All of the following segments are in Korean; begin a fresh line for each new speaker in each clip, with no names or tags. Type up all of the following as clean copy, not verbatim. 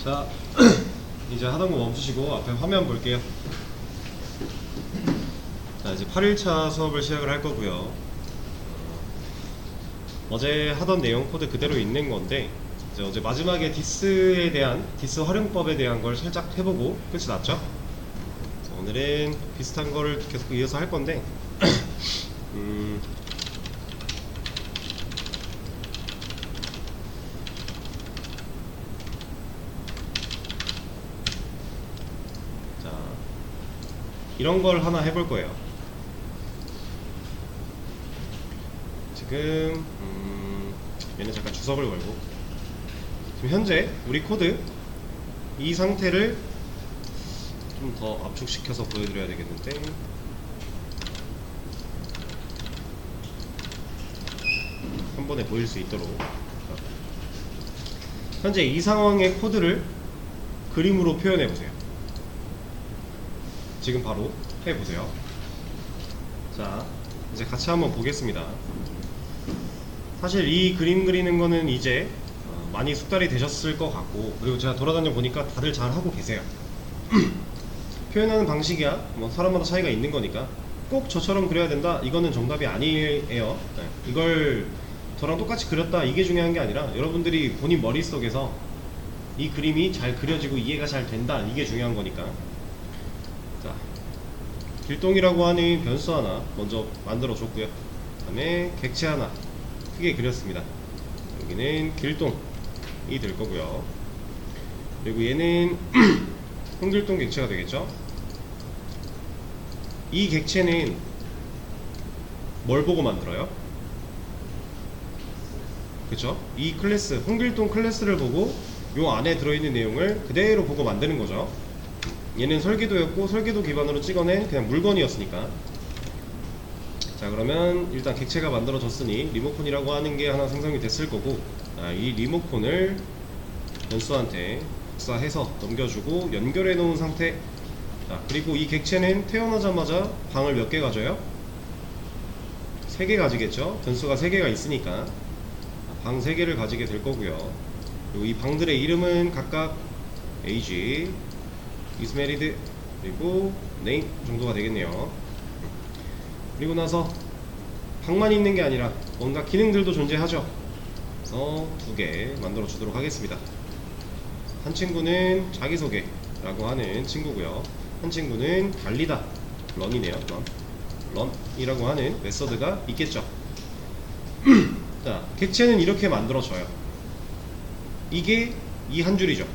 자, 이제 하던 거 멈추시고 앞에 화면 볼게요. 자, 이제 8일차 수업을 시작을 할 거고요. 어제 하던 내용 코드 그대로 있는 건데, 이제 어제 마지막에 디스 활용법에 대한 걸 살짝 해보고 끝이 났죠? 오늘은 비슷한 거를 계속 이어서 할 건데, 자, 이런 걸 하나 해볼 거예요. 지금 얘는 잠깐 주석을 걸고, 지금 현재 우리 코드 이 상태를 좀 더 압축시켜서 보여드려야 되겠는데, 한 번에 보일 수 있도록 현재 이 상황의 코드를 그림으로 표현해 보세요. 지금 바로 해보세요. 자, 이제 같이 한번 보겠습니다. 사실 이 그림 그리는 거는 이제 많이 숙달이 되셨을 것 같고, 그리고 제가 돌아다녀 보니까 다들 잘 하고 계세요. 표현하는 방식이야 뭐 사람마다 차이가 있는 거니까 꼭 저처럼 그려야 된다 이거는 정답이 아니에요. 네. 이걸 저랑 똑같이 그렸다 이게 중요한 게 아니라 여러분들이 본인 머릿속에서 이 그림이 잘 그려지고 이해가 잘 된다 이게 중요한 거니까. 자, 길동이라고 하는 변수 하나 먼저 만들어 줬고요. 그 다음에 객체 하나 크게 그렸습니다. 여기는 길동이 될 거고요. 그리고 얘는 홍길동 객체가 되겠죠. 이 객체는 뭘 보고 만들어요? 그쵸? 이 클래스, 홍길동 클래스를 보고 요 안에 들어있는 내용을 그대로 보고 만드는 거죠. 얘는 설계도였고 설계도 기반으로 찍어낸 그냥 물건이었으니까. 자, 그러면 일단 객체가 만들어졌으니 리모컨이라고 하는 게 하나 생성이 됐을 거고, 이 리모컨을 변수한테 복사해서 넘겨주고 연결해 놓은 상태. 자, 그리고 이 객체는 태어나자마자 방을 몇 개 가져요? 3개 가지겠죠? 변수가 3개가 있으니까 방 3개를 가지게 될 거고요. 그리고 이 방들의 이름은 각각 age, isMarried, 그리고 name 정도가 되겠네요. 그리고 나서 방만 있는 게 아니라 뭔가 기능들도 존재하죠. 그래서 2개 만들어 주도록 하겠습니다. 한 친구는 자기소개라고 하는 친구고요. 한 친구는 달리다, 런이네요. 런이라고 하는 메서드가 있겠죠. 자, 객체는 이렇게 만들어져요. 이게 이 한 줄이죠.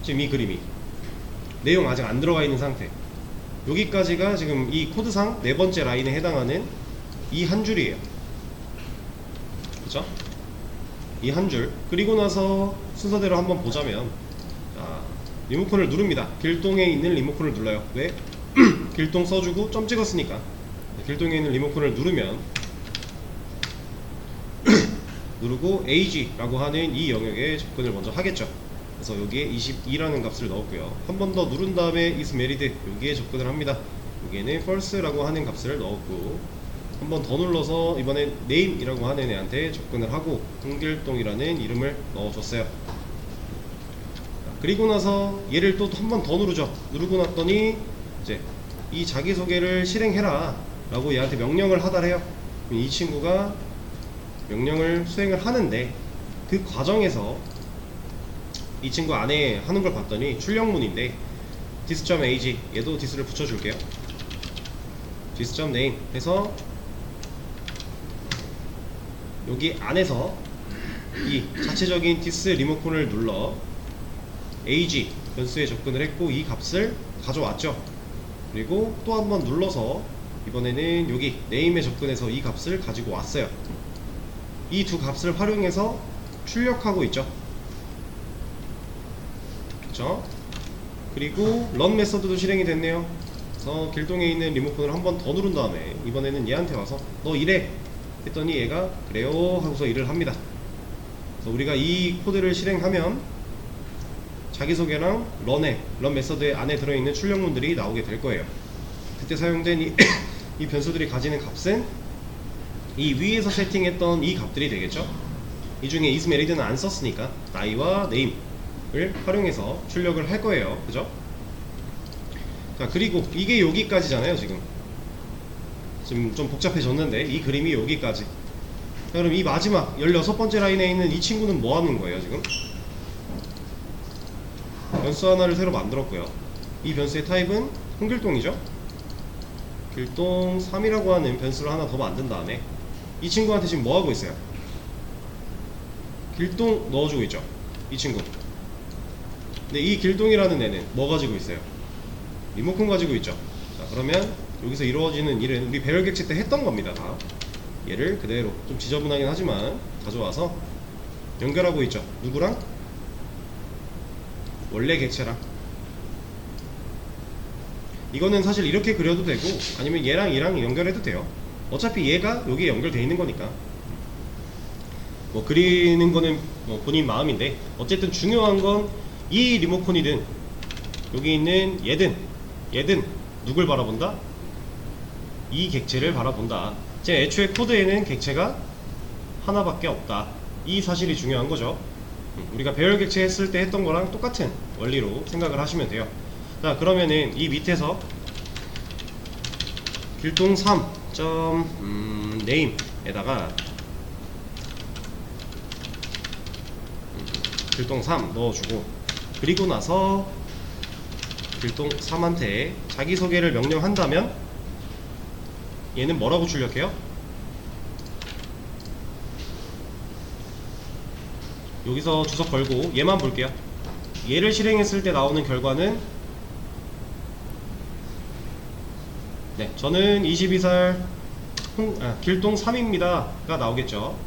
지금 이 그림이 내용 아직 안 들어가 있는 상태. 여기까지가 지금 이 코드상 4번째 라인에 해당하는 이 한 줄이에요. 그쵸? 이 한 줄. 그리고 나서 순서대로 한번 보자면, 자, 리모컨을 누릅니다. 길동에 있는 리모컨을 눌러요. 왜? 길동 써주고 점 찍었으니까. 길동에 있는 리모컨을 누르면 누르고 age라고 하는 이 영역에 접근을 먼저 하겠죠. 그래서 여기에 22라는 값을 넣었고요. 한 번 더 누른 다음에 isMarried 여기에 접근을 합니다. 여기에는 false라고 하는 값을 넣었고, 한 번 더 눌러서 이번엔 name이라고 하는 애한테 접근을 하고 홍길동이라는 이름을 넣어줬어요. 그리고 나서 얘를 또 한 번 더 누르죠. 누르고 났더니 이제 이 자기소개를 실행해라 라고 얘한테 명령을 하달해요. 이 친구가 명령을 수행을 하는데, 그 과정에서 이 친구 안에 하는 걸 봤더니 출력문인데 dis.age 얘도 dis를 붙여줄게요. dis.name 해서 여기 안에서 이 자체적인 dis 리모컨을 눌러 age 변수에 접근을 했고 이 값을 가져왔죠. 그리고 또 한 번 눌러서 이번에는 여기 name에 접근해서 이 값을 가지고 왔어요. 이 두 값을 활용해서 출력하고 있죠. 그쵸? 그리고 run 메서드도 실행이 됐네요. 그래서 길동에 있는 리모컨을 한 번 더 누른 다음에 이번에는 얘한테 와서 너 일해 했더니 얘가 그래요 하고서 일을 합니다. 그래서 우리가 이 코드를 실행하면 자기소개랑 런 메서드 안에 들어있는 출력문들이 나오게 될 거예요. 그때 사용된 이 변수들이 가지는 값은 이 위에서 세팅했던 이 값들이 되겠죠. 이 중에 isMarried는 안 썼으니까 나이와 name 활용해서 출력을 할 거예요. 그죠? 자, 그리고 이게 여기까지잖아요. 지금 좀 복잡해졌는데 이 그림이 여기까지. 자, 그럼 이 마지막 16번째 라인에 있는 이 친구는 뭐 하는 거예요? 지금 변수 하나를 새로 만들었고요. 이 변수의 타입은 홍길동이죠. 길동 3이라고 하는 변수를 하나 더 만든 다음에 이 친구한테 지금 뭐 하고 있어요? 길동 넣어주고 있죠. 이 친구. 근데 이 길동이라는 애는 뭐 가지고 있어요? 리모컨 가지고 있죠. 자, 그러면 여기서 이루어지는 일은 우리 배열 객체 때 했던 겁니다. 다 얘를 그대로 좀 지저분하긴 하지만 가져와서 연결하고 있죠. 누구랑? 원래 객체랑. 이거는 사실 이렇게 그려도 되고 아니면 얘랑 얘랑 연결해도 돼요. 어차피 얘가 여기에 연결되어 있는 거니까 뭐 그리는 거는 뭐 본인 마음인데, 어쨌든 중요한 건 이 리모컨이든 여기 있는 얘든 누굴 바라본다? 이 객체를 바라본다. 제 애초에 코드에는 객체가 하나밖에 없다. 이 사실이 중요한 거죠. 우리가 배열 객체 했을 때 했던 거랑 똑같은 원리로 생각을 하시면 돼요. 자, 그러면은 이 밑에서 길동 3. name에다가 길동 3 넣어주고, 그리고 나서 길동 3한테 자기소개를 명령한다면 얘는 뭐라고 출력해요? 여기서 주석 걸고 얘만 볼게요. 얘를 실행했을 때 나오는 결과는, 네, 저는 22살 길동 3입니다 가 나오겠죠.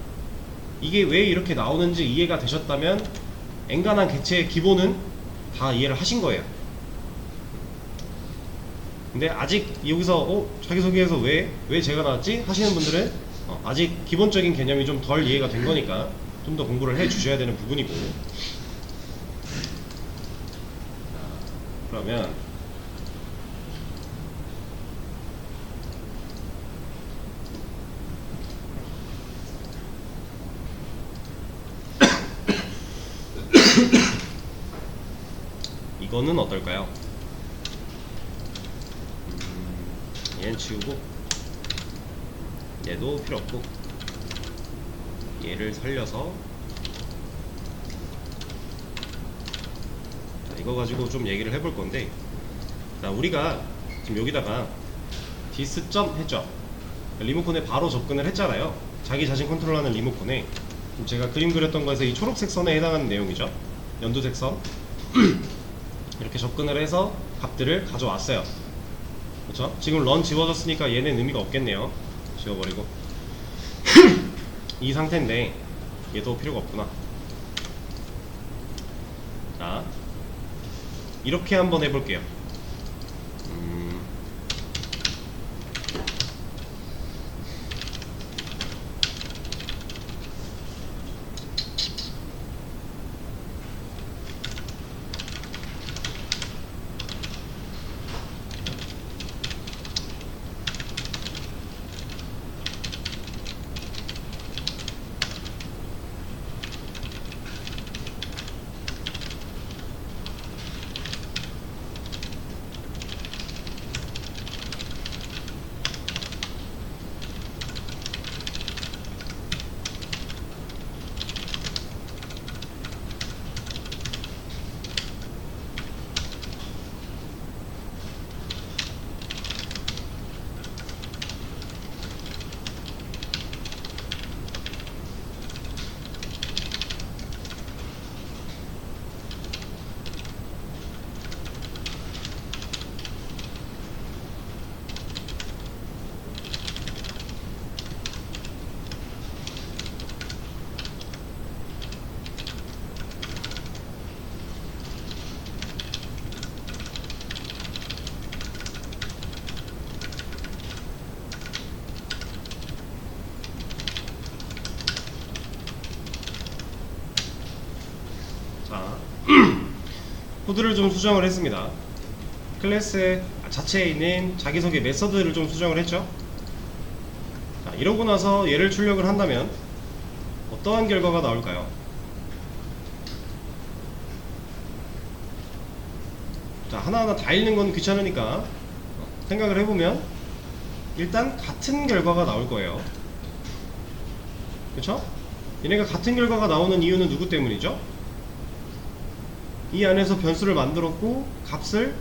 이게 왜 이렇게 나오는지 이해가 되셨다면 엔간한 객체의 기본은 다 이해를 하신 거예요. 근데 아직 여기서 자기소개에서 왜 제가 나왔지? 하시는 분들은 아직 기본적인 개념이 좀 덜 이해가 된 거니까 좀 더 공부를 해 주셔야 되는 부분이고. 그러면 이거는 어떨까요? 얘는 지우고 얘도 필요 없고 얘를 살려서, 자, 이거 가지고 좀 얘기를 해볼 건데, 자, 우리가 지금 여기다가 디스.점 했죠. 리모컨에 바로 접근을 했잖아요. 자기 자신 컨트롤하는 리모컨에. 지금 제가 그림 그렸던 거에서 이 초록색 선에 해당하는 내용이죠. 연두색 선. 이렇게 접근을 해서 값들을 가져왔어요. 그렇죠? 지금 런 지워졌으니까 얘는 의미가 없겠네요. 지워버리고 이 상태인데 얘도 필요가 없구나. 자, 이렇게 한번 해볼게요. 자, 코드를 좀 수정을 했습니다. 클래스 자체에 있는 자기소개 메서드를 좀 수정을 했죠. 자, 이러고 나서 얘를 출력을 한다면 어떠한 결과가 나올까요? 자, 하나하나 다 읽는 건 귀찮으니까 생각을 해보면 일단 같은 결과가 나올 거예요. 그쵸? 얘네가 같은 결과가 나오는 이유는 누구 때문이죠? 이 안에서 변수를 만들었고 값을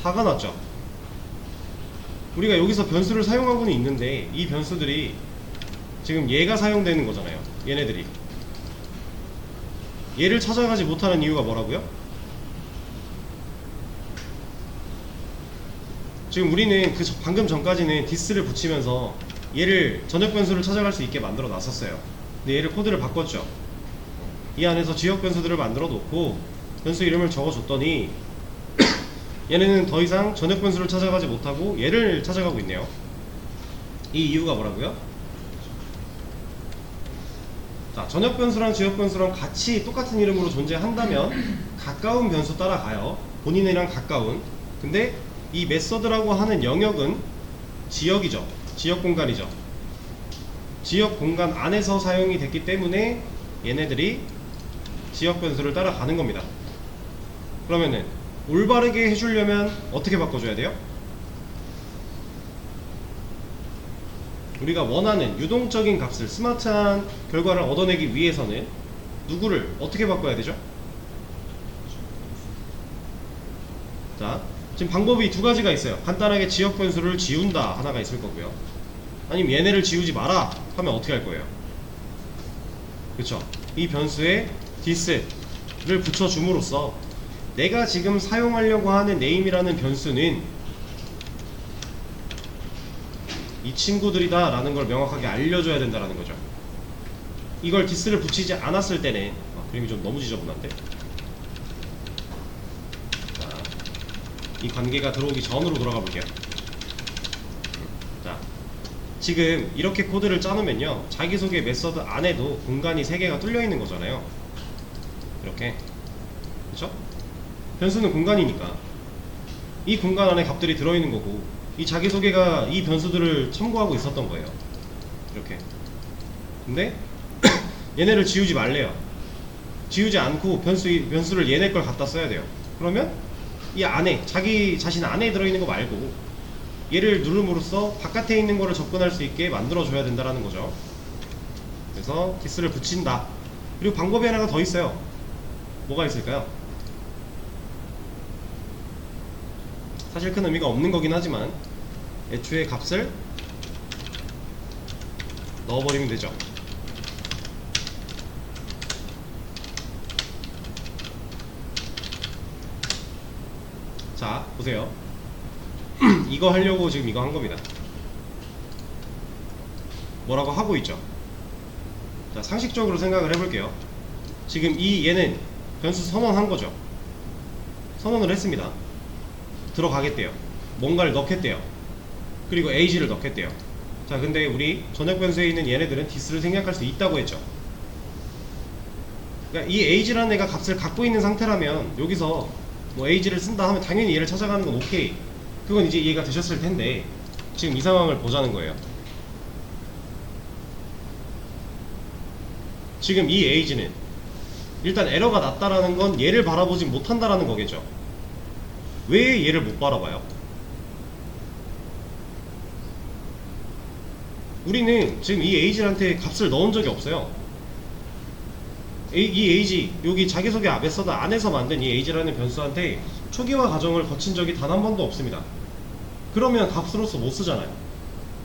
박아놨죠. 우리가 여기서 변수를 사용하고는 있는데 이 변수들이 지금 얘가 사용되는 거잖아요. 얘네들이 얘를 찾아가지 못하는 이유가 뭐라고요? 지금 우리는 방금 전까지는 this를 붙이면서 얘를 전역 변수를 찾아갈 수 있게 만들어 놨었어요. 근데 얘를 코드를 바꿨죠. 이 안에서 지역 변수들을 만들어 놓고 변수 이름을 적어줬더니 얘네는 더 이상 전역 변수를 찾아가지 못하고 얘를 찾아가고 있네요. 이 이유가 뭐라고요? 자, 전역 변수랑 지역 변수랑 같이 똑같은 이름으로 존재한다면 가까운 변수 따라가요. 본인이랑 가까운. 근데 이 메서드라고 하는 영역은 지역이죠. 지역 공간이죠. 지역 공간 안에서 사용이 됐기 때문에 얘네들이 지역 변수를 따라가는 겁니다. 그러면은 올바르게 해주려면 어떻게 바꿔줘야 돼요? 우리가 원하는 유동적인 값을, 스마트한 결과를 얻어내기 위해서는 누구를 어떻게 바꿔야 되죠? 자, 지금 방법이 두 가지가 있어요. 간단하게 지역 변수를 지운다 하나가 있을 거고요. 아니면 얘네를 지우지 마라 하면 어떻게 할 거예요? 그쵸? 이 변수에 this를 붙여줌으로써 내가 지금 사용하려고 하는 name이라는 변수는 이 친구들이다 라는 걸 명확하게 알려줘야 된다는 거죠. 이걸 this를 붙이지 않았을 때는 그림이 좀 너무 지저분한데, 자, 이 관계가 들어오기 전으로 돌아가 볼게요. 자, 지금 이렇게 코드를 짜놓으면요, 자기소개 메서드 안에도 공간이 3개가 뚫려 있는 거잖아요. 이렇게. 그쵸? 변수는 공간이니까 이 공간 안에 값들이 들어있는 거고, 이 자기소개가 이 변수들을 첨부하고 있었던 거예요. 이렇게. 근데 얘네를 지우지 말래요. 지우지 않고 변수를 얘네 걸 갖다 써야 돼요. 그러면 이 안에, 자기 자신 안에 들어있는 거 말고 얘를 누름으로써 바깥에 있는 거를 접근할 수 있게 만들어줘야 된다는 거죠. 그래서 this를 붙인다. 그리고 방법이 하나가 더 있어요. 뭐가 있을까요? 사실 큰 의미가 없는 거긴 하지만 애초에 값을 넣어버리면 되죠. 자, 보세요. 이거 하려고 지금 이거 한 겁니다. 뭐라고 하고 있죠. 자, 상식적으로 생각을 해볼게요. 지금 얘는 변수 선언한 거죠. 선언을 했습니다. 들어가겠대요. 뭔가를 넣겠대요. 그리고 age를 넣겠대요. 자, 근데 우리 전역 변수에 있는 얘네들은 this를 생략할 수 있다고 했죠. 그러니까 이 age라는 애가 값을 갖고 있는 상태라면 여기서 뭐 age를 쓴다 하면 당연히 얘를 찾아가는 건 오케이. 그건 이제 이해가 되셨을 텐데 지금 이 상황을 보자는 거예요. 지금 이 age는 일단 에러가 났다라는 건 얘를 바라보지 못한다라는 거겠죠. 왜 얘를 못 바라봐요? 우리는 지금 이 age한테 값을 넣은 적이 없어요. 이 age, 여기 자기소개 메서드 안에서 만든 이 age라는 변수한테 초기화 과정을 거친 적이 단 한 번도 없습니다. 그러면 값으로서 못 쓰잖아요.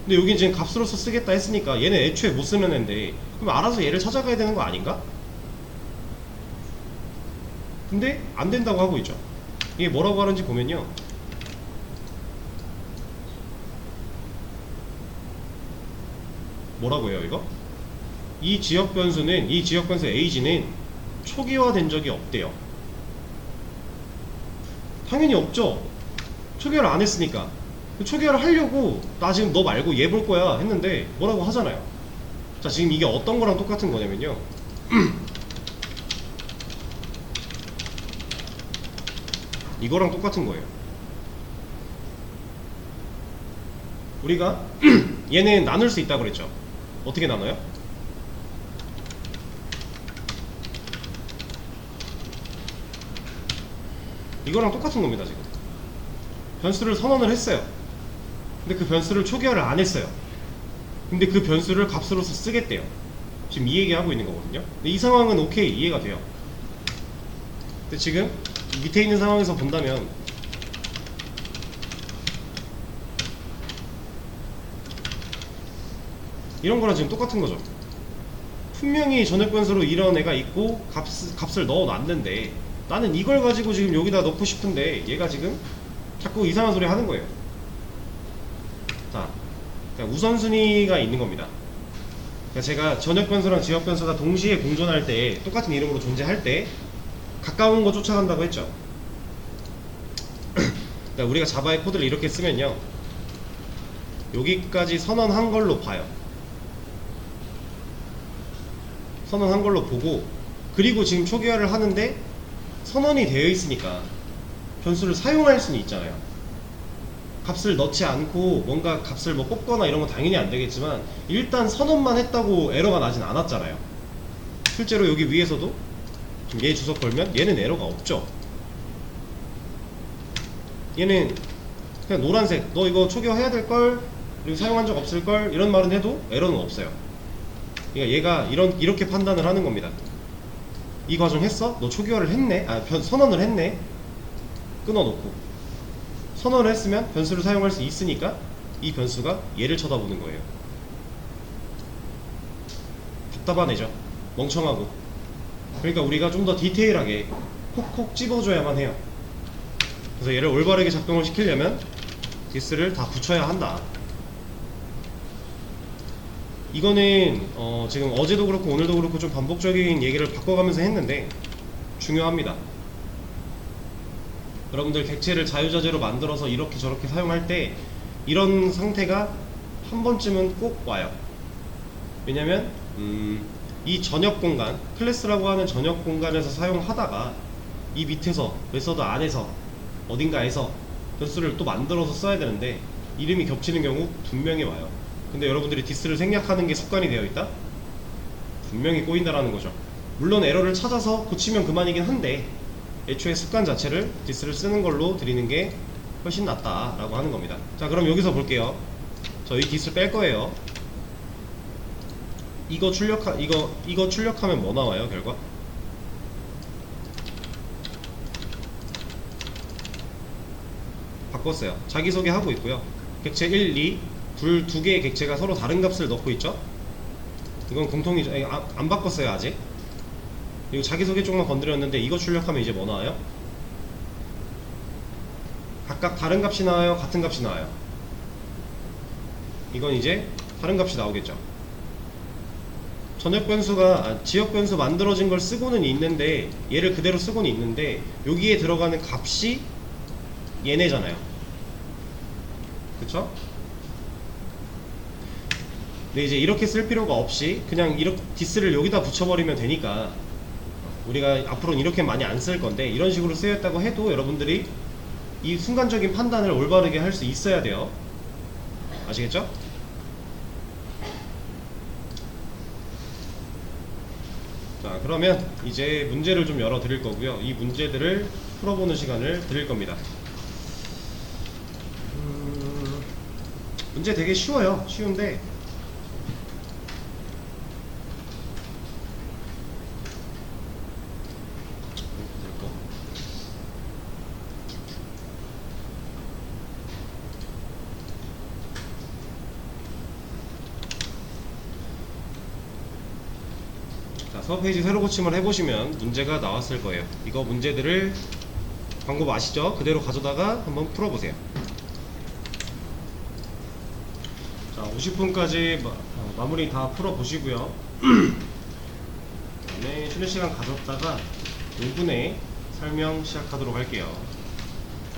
근데 여기 지금 값으로서 쓰겠다 했으니까 얘는 애초에 못 쓰는 애인데 그럼 알아서 얘를 찾아가야 되는 거 아닌가? 근데 안 된다고 하고 있죠. 이게 뭐라고 하는지 보면요, 뭐라고 해요 이거? 이 지역 변수는, 이 지역 변수 age는 초기화된 적이 없대요. 당연히 없죠. 초기화를 안 했으니까. 초기화를 하려고 나 지금 너 말고 얘 볼 거야 했는데 뭐라고 하잖아요. 자, 지금 이게 어떤 거랑 똑같은 거냐면요, 이거랑 똑같은 거예요. 우리가 얘는 나눌 수 있다고 그랬죠. 어떻게 나눠요? 이거랑 똑같은 겁니다. 지금 변수를 선언을 했어요. 근데 그 변수를 초기화를 안 했어요. 근데 그 변수를 값으로서 쓰겠대요. 지금 이 얘기하고 있는 거거든요. 근데 이 상황은 오케이, 이해가 돼요. 근데 지금 밑에 있는 상황에서 본다면 이런 거랑 지금 똑같은 거죠. 분명히 전액 변수로 이런 애가 있고 값을 넣어 놨는데 나는 이걸 가지고 지금 여기다 넣고 싶은데 얘가 지금 자꾸 이상한 소리 하는 거예요. 자, 그러니까 우선순위가 있는 겁니다. 그러니까 제가 전역 변수랑 지역 변수가 동시에 공존할 때, 똑같은 이름으로 존재할 때 가까운 거 쫓아간다고 했죠. 그러니까 우리가 자바의 코드를 이렇게 쓰면요, 여기까지 선언한 걸로 봐요. 선언한 걸로 보고, 그리고 지금 초기화를 하는데 선언이 되어 있으니까 변수를 사용할 수는 있잖아요. 값을 넣지 않고 뭔가 값을 뭐 뽑거나 이런 건 당연히 안 되겠지만 일단 선언만 했다고 에러가 나진 않았잖아요. 실제로 여기 위에서도 지금 얘 주석 걸면 얘는 에러가 없죠. 얘는 그냥 노란색, 너 이거 초기화 해야 될걸, 그리고 사용한 적 없을걸, 이런 말은 해도 에러는 없어요. 그러니까 얘가 이렇게 판단을 하는 겁니다. 이 과정 했어? 너 초기화를 했네? 선언을 했네? 끊어놓고 선언을 했으면 변수를 사용할 수 있으니까 이 변수가 얘를 쳐다보는 거예요. 답답한 애죠. 멍청하고. 그러니까 우리가 좀 더 디테일하게 콕콕 찝어줘야만 해요. 그래서 얘를 올바르게 작동을 시키려면 this를 다 붙여야 한다. 이거는 지금 어제도 그렇고 오늘도 그렇고 좀 반복적인 얘기를 바꿔가면서 했는데 중요합니다. 여러분들 객체를 자유자재로 만들어서 이렇게 저렇게 사용할 때 이런 상태가 한 번쯤은 꼭 와요. 왜냐면 이 전역 공간, 클래스라고 하는 전역 공간에서 사용하다가 이 밑에서 메서드 안에서 어딘가에서 변수를 또 만들어서 써야 되는데 이름이 겹치는 경우 분명히 와요. 근데 여러분들이 this를 생략하는 게 습관이 되어 있다? 분명히 꼬인다라는 거죠. 물론 에러를 찾아서 고치면 그만이긴 한데 애초에 습관 자체를 this를 쓰는 걸로 드리는 게 훨씬 낫다라고 하는 겁니다. 자, 그럼 여기서 볼게요. 저희 this를 뺄 거예요. 이거 출력하면 뭐 나와요, 결과? 바꿨어요. 자기소개 하고 있고요. 객체 1, 2, 두 개의 객체가 서로 다른 값을 넣고 있죠. 이건 공통이죠. 안 바꿨어요 아직. 이거 자기소개 쪽만 건드렸는데 이거 출력하면 이제 뭐 나와요? 각각 다른 값이 나와요, 같은 값이 나와요? 이건 이제 다른 값이 나오겠죠. 전역 변수가 지역 변수 만들어진 걸 쓰고는 있는데 얘를 그대로 쓰고는 있는데 여기에 들어가는 값이 얘네잖아요. 그쵸? 근데 이제 이렇게 쓸 필요가 없이 그냥 이렇게 this를 여기다 붙여버리면 되니까 우리가 앞으로는 이렇게 많이 안 쓸 건데 이런 식으로 쓰였다고 해도 여러분들이 이 순간적인 판단을 올바르게 할 수 있어야 돼요. 아시겠죠? 자, 그러면 이제 문제를 좀 열어 드릴 거고요. 이 문제들을 풀어보는 시간을 드릴 겁니다. 문제 되게 쉬워요. 쉬운데 자, 서브 페이지 새로 고침을 해보시면 문제가 나왔을 거예요. 이거 문제들을 방법 아시죠? 그대로 가져다가 한번 풀어보세요. 자, 50분까지 마무리 다 풀어보시고요. 네, 쉬는 시간 가졌다가 5분에 설명 시작하도록 할게요.